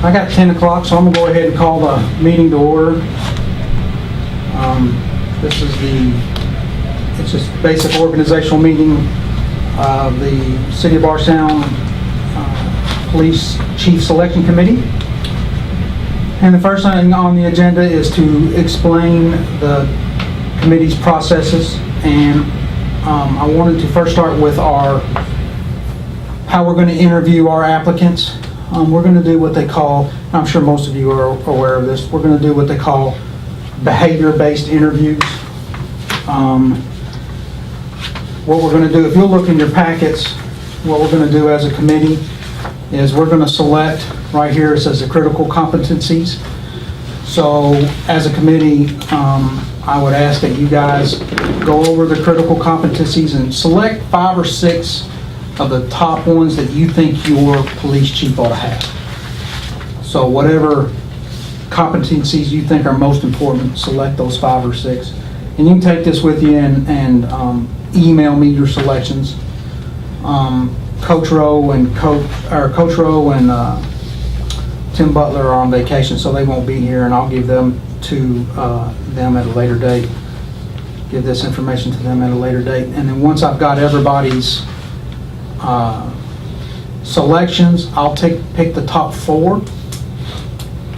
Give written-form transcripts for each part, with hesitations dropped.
I got 10 o'clock, so I'm gonna go ahead and call the meeting to order. This is it's just basic organizational meeting of the City of Bardstown Police Chief Selection Committee. And the first thing on the agenda is to explain the committee's processes, and I wanted to first start with how we're going to interview our applicants. We're going to do what they call, I'm sure most of you are aware of this, we're going to do what they call behavior-based interviews. What we're going to do, if you'll look in your packets, what we're going to do as a committee is we're going to select, right here it says the critical competencies. So as a committee, I would ask that you guys go over the critical competencies and select 5 or 6 of the top ones that you think your police chief ought to have. So whatever competencies you think are most important, select those 5 or 6. And you can take this with you and email me your selections. Coach Rowe and Tim Butler are on vacation, so they won't be here, and I'll give them to them at a later date. Give this information to them at a later date. And then once I've got everybody's selections, I'll pick the top 4,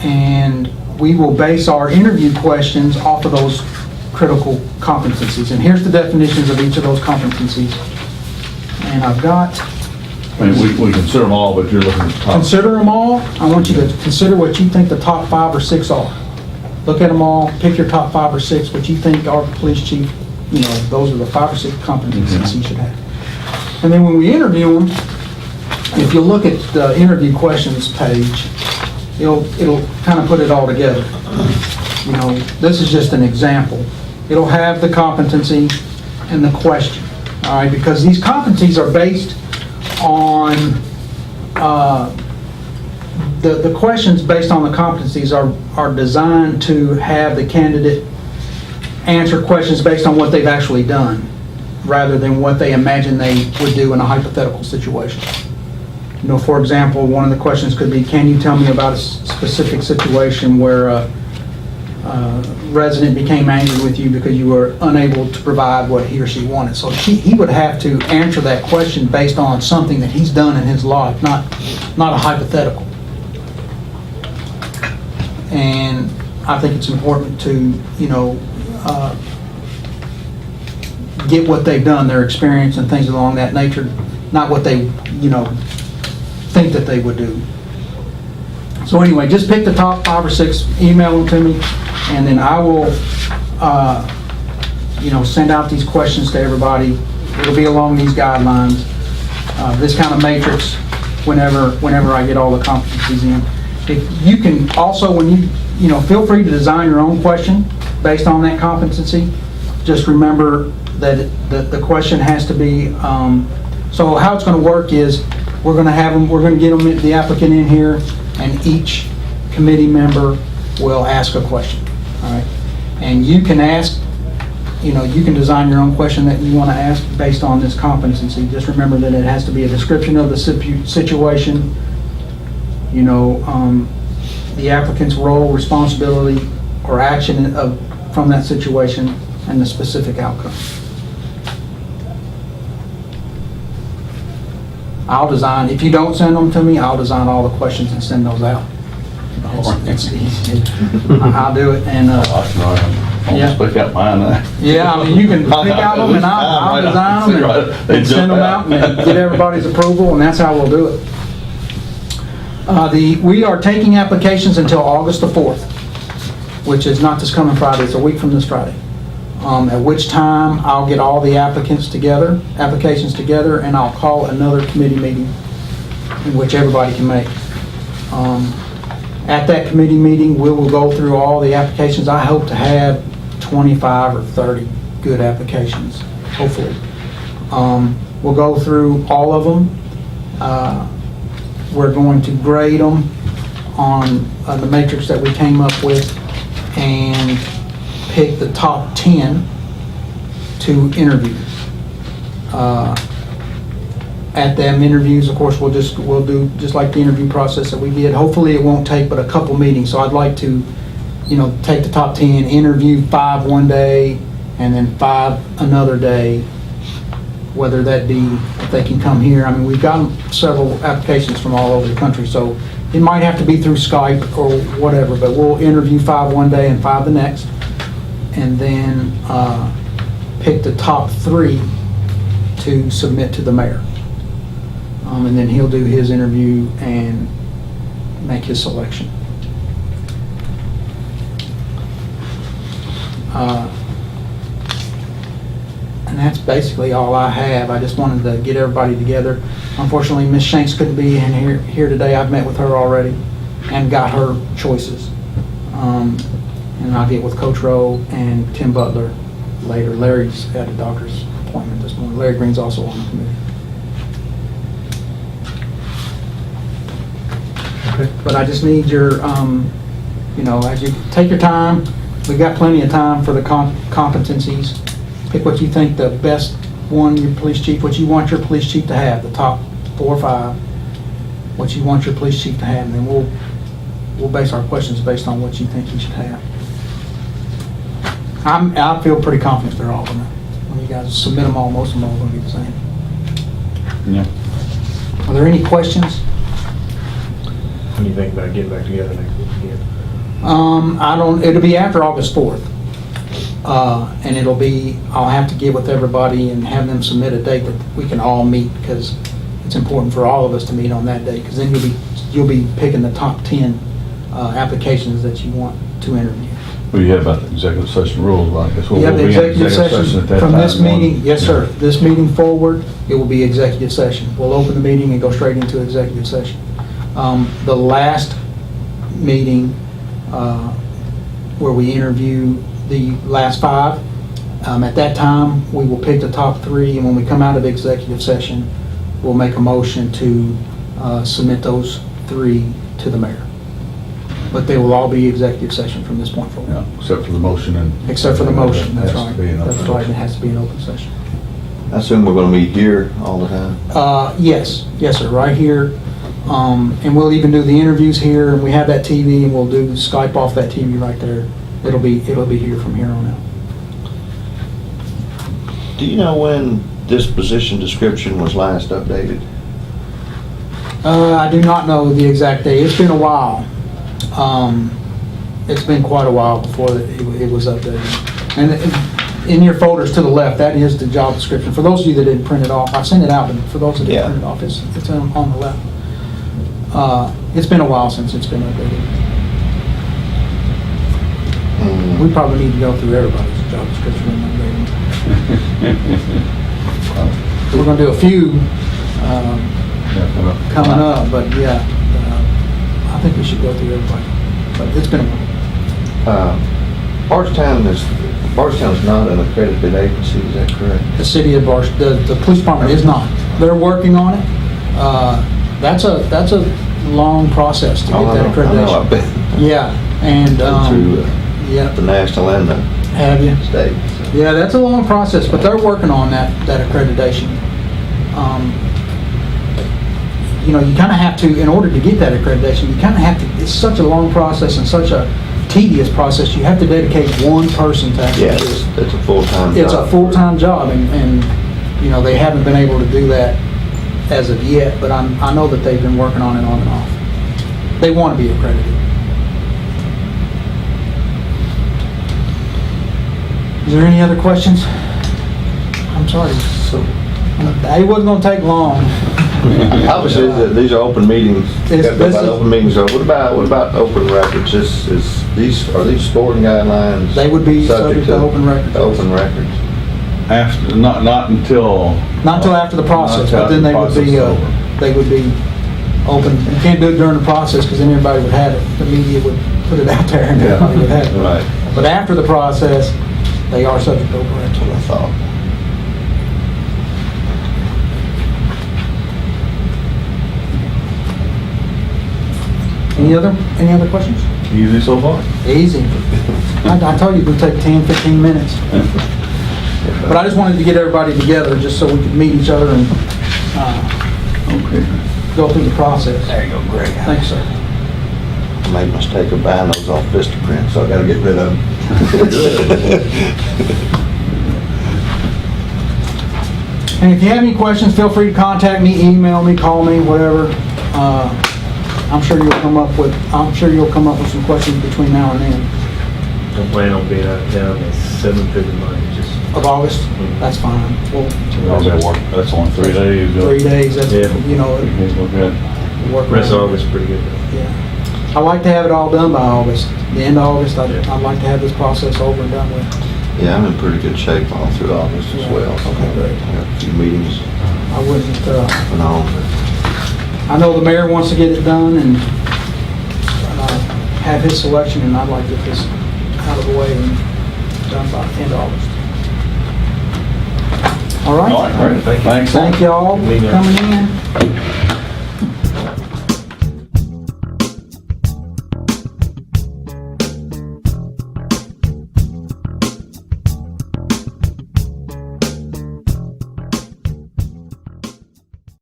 and we will base our interview questions off of those critical competencies. And here's the definitions of each of those competencies. And I've got... I mean, we consider them all, but you're looking at the top. Consider them all. I want you to consider what you think the top 5 or 6 are. Look at them all, pick your top 5 or 6, what you think our police chief, those are the 5 or 6 competencies he should have. And then when we interview them, if you look at the interview questions page, it'll kind of put it all together. This is just an example. It'll have the competency and the question, all right? Because these competencies are based on, the questions based on the competencies are designed to have the candidate answer questions based on what they've actually done, rather than what they imagine they would do in a hypothetical situation. For example, one of the questions could be, can you tell me about a specific situation where a resident became angry with you because you were unable to provide what he or she wanted? So he would have to answer that question based on something that he's done in his life, not a hypothetical. And I think it's important to, get what they've done, their experience and things along that nature, not what they, think that they would do. So anyway, just pick the top 5 or 6, email them to me, and then I will, send out these questions to everybody. It'll be along these guidelines, this kind of matrix, whenever I get all the competencies in. If you can also, when you feel free to design your own question based on that competency. Just remember that the question has to be, so how it's going to work is we're going to get the applicant in here, and each committee member will ask a question, all right? And you can ask, you can design your own question that you want to ask based on this competency. Just remember that it has to be a description of the situation, the applicant's role, responsibility, or action from that situation, and the specific outcome. I'll design, if you don't send them to me, I'll design all the questions and send those out. It's easy. I'll do it, and I'll pick out mine. yeah, I mean, you can pick out them, and I'll design them and send them out and get everybody's approval, and that's how we'll do it. We are taking applications until August the 4th, which is not this coming Friday, it's a week from this Friday. At which time I'll get all the applications together, and I'll call another committee meeting in which everybody can make. At that committee meeting, we will go through all the applications. I hope to have 25 or 30 good applications, hopefully. We'll go through all of them. We're going to grade them on the matrix that we came up with, and pick the top 10 to interview. at them interviews, of course, we'll do just like the interview process that we did. Hopefully, it won't take but a couple meetings, so I'd like to, take the top 10, interview 5 one day, and then 5 another day, whether that be if they can come here. I mean, we've gotten several applications from all over the country, so it might have to be through Skype or whatever, but we'll interview 5 one day and 5 the next, and then pick the top 3 to submit to the mayor. And then he'll do his interview and make his selection. And that's basically all I have. I just wanted to get everybody together. Unfortunately, Ms. Shanks couldn't be in here today. I've met with her already and got her choices. And I'll get with Coach Rowe and Tim Butler later. Larry's at a doctor's appointment this morning. Larry Green's also on the committee. But I just need your, as you take your time, we've got plenty of time for the competencies. Pick what you think the best one, your police chief, what you want your police chief to have, the top 4 or 5, what you want your police chief to have, and then we'll base our questions based on what you think he should have. I feel pretty confident they're all gonna, when you guys submit them all, most of them are all gonna be the same. Yeah. Are there any questions? When do you think about getting back together next week again? It'll be after August 4th. And I'll have to get with everybody and have them submit a date that we can all meet, because it's important for all of us to meet on that date, because then you'll be picking the top 10 applications that you want to interview. Well, you had about the executive session rules, right? I guess we'll You have the be in executive session at that from this time. meeting, yes, sir. This meeting forward, it will be executive session. We'll open the meeting and go straight into executive session. The last meeting where we interview the last 5, at that time, we will pick the top 3, and when we come out of executive session, we'll make a motion to submit those 3 to the mayor. But they will all be executive session from this point forward. Yeah, except for the motion and. Except for the motion, that's Has right. to be an open That's right, it session. has to be an open session. I assume we're gonna meet here all the time? Yes, sir, right here. And we'll even do the interviews here, and we have that TV, and we'll do Skype off that TV right there. It'll be here from here on out. Do you know when this position description was last updated? I do not know the exact date. It's been a while. It's been quite a while before it was updated. And in your folders to the left, that is the job description. For those of you that didn't print it off, I sent it out, but for those that didn't Yeah. print it off, it's on the left. It's been a while since it's been updated. We probably need to go through everybody's job description and update them. We're gonna do a few coming up, but yeah, I think we should go through everybody. But it's been a while. Bardstown's not an accredited agency, is that correct? The city of the police department is not. They're working on it. That's a long process to get that I know, accreditation. I've been Yeah, and, through yeah, the national and the have you? state. so. Yeah, that's a long process, but they're working on that accreditation. You kind of have to, in order to get that accreditation, you kind of have to, it's such a long process and such a tedious process, you have to dedicate one person to actually do Yes, it. it's a full-time job. It's a full-time job, and they haven't been able to do that as of yet, but I know that they've been working on it on and off. They want to be accredited. Is there any other questions? I'm sorry. So, It wasn't gonna take long. obviously, these are open meetings. This Got to go is- by open meetings. So what about open records? Are these scoring guidelines? They would be subject to open records. Open records. After, not until. Not until after the process, Not but then until the they would be open. You can't do it during the process, because then everybody would have it. The media would put it out there, and Yeah. everybody would have it. Right. But after the process, they are subject to open records. That's what I thought. Any other questions? Easy so far. Easy. I told you it would take 10, 15 minutes. But I just wanted to get everybody together just so we could meet each other and go through the process. There you go, Greg. Thanks, sir. I made a mistake of buying those off Vistaprint, so I gotta get rid of them. And if you have any questions, feel free to contact me, email me, call me, whatever. I'm sure you'll come up with some questions between now and then. I plan on being out of town the 7th of the month, just. Of August, that's fine. Well, How's that work? That's only 3 days. 3 days, that's, Yeah. you know, Okay, well, good. work. Rest of around. August, pretty good. Yeah. I like to have it all done by August. The end of August, Yeah. I'd like to have this process over and done with. Yeah, I'm in pretty good shape all through August as Yeah. well. So Okay, great. I got a few meetings I wouldn't, and all. I know the mayor wants to get it done and have his selection, and I'd like to get this out of the way and done by end of August. All right? All right, great. Thanks. Thank you all for Good meeting. coming in.